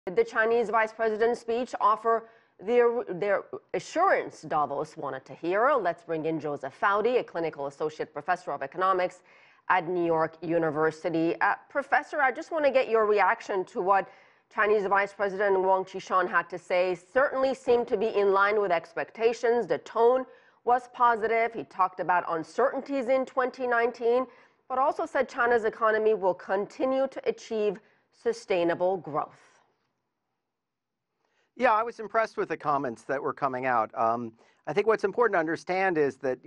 Did the Chinese vice president's speech offer their assurance Davos wanted to hear? Let's bring in Joseph Foudy, a clinical associate professor of economics at New York University. Professor, I just want to get your reaction to what Chinese Vice President Wang Qishan had to say. Certainly seemed to be in line with expectations. The tone was positive. He talked about uncertainties in 2019, but also said China's economy will continue to achieve sustainable growth. Yeah, I was impressed with the comments that were coming out. I think what's important to understand is that,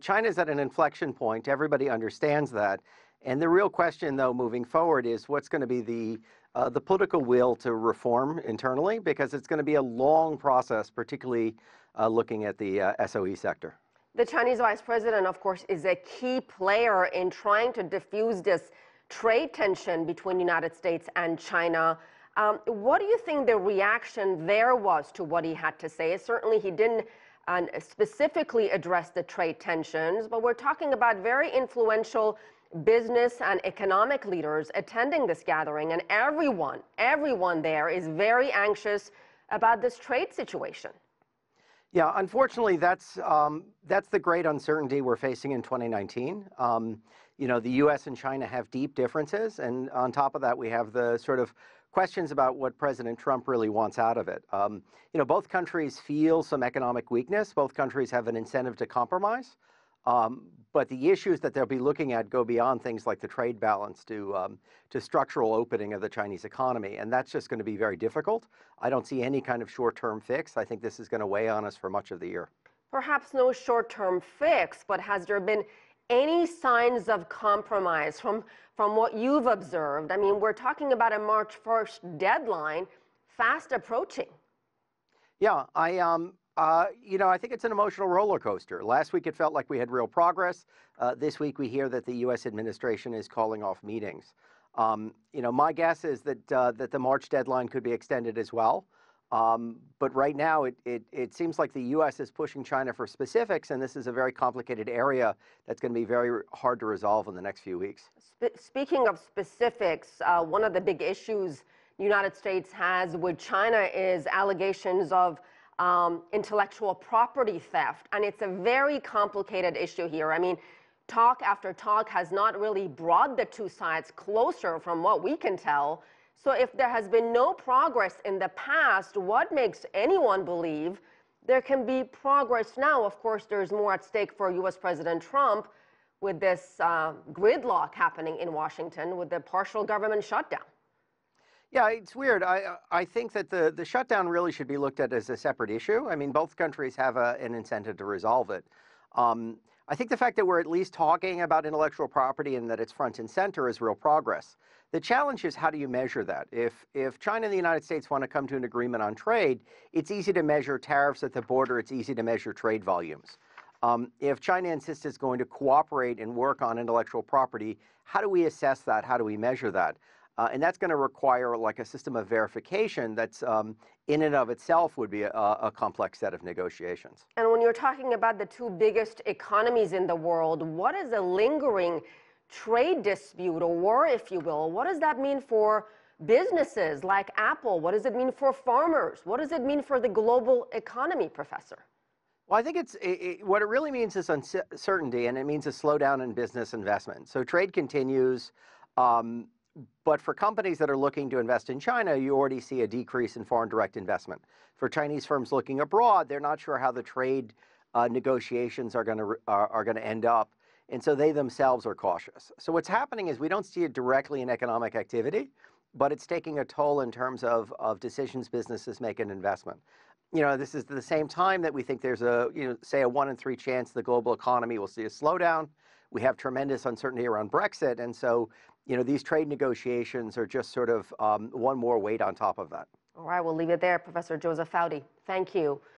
China's at an inflection point. Everybody understands that. And the real question, though, moving forward is what's going to be the political will to reform internally, because it's going to be a long process, particularly looking at the SOE sector. The Chinese vice president, of course, is a key player in trying to diffuse this trade tension between the United States and China. What do you think the reaction there was to what he had to say? Certainly, he didn't specifically address the trade tensions, but we're talking about very influential business and economic leaders attending this gathering, and everyone there is very anxious about this trade situation. Yeah, unfortunately, that's the great uncertainty we're facing in 2019. The U.S. and China have deep differences, and on top of that, we have the sort of questions about what President Trump really wants out of it. Both countries feel some economic weakness. Both countries have an incentive to compromise. But the issues that they'll be looking at go beyond things like the trade balance to structural opening of the Chinese economy. And that's just going to be very difficult. I don't see any kind of short-term fix. I think this is going to weigh on us for much of the year. Perhaps no short-term fix, but has there been any signs of compromise from what you've observed? I mean, we're talking about a March 1st deadline fast approaching. Yeah, I think it's an emotional roller coaster. Last week, it felt like we had real progress. This week, we hear that the U.S. administration is calling off meetings. My guess is that the March deadline could be extended as well. But right now, it seems like the U.S. is pushing China for specifics, and this is a very complicated area that's going to be very hard to resolve in the next few weeks. Speaking of specifics, one of the big issues the United States has with China is allegations of intellectual property theft, and it's a very complicated issue here. I mean, talk after talk has not really brought the two sides closer from what we can tell. So if there has been no progress in the past, what makes anyone believe there can be progress now? Of course, there's more at stake for U.S. President Trump with this gridlock happening in Washington with the partial government shutdown. Yeah, it's weird. I think that the shutdown really should be looked at as a separate issue. I mean, both countries have an incentive to resolve it. I think the fact that we're at least talking about intellectual property and that it's front and center is real progress. The challenge is, how do you measure that? If China and the United States want to come to an agreement on trade, it's easy to measure tariffs at the border. It's easy to measure trade volumes. If China insists it's going to cooperate and work on intellectual property, how do we assess that? How do we measure that? And that's going to require like a system of verification that's in and of itself would be a complex set of negotiations. And when you're talking about the two biggest economies in the world, what is a lingering trade dispute, or war, if you will? What does that mean for businesses like Apple? What does it mean for farmers? What does it mean for the global economy, Professor? Well, I think what it really means is uncertainty, and it means a slowdown in business investment. So trade continues. But for companies that are looking to invest in China, you already see a decrease in foreign direct investment. For Chinese firms looking abroad, they're not sure how the trade negotiations are going to end up, and so they themselves are cautious. So what's happening is we don't see it directly in economic activity, but it's taking a toll in terms of decisions businesses make in investment. This is the same time that we think there's say a 1 in 3 chance the global economy will see a slowdown. We have tremendous uncertainty around Brexit, and so these trade negotiations are just sort of one more weight on top of that. All right, we'll leave it there. Professor Joseph Foudy, thank you.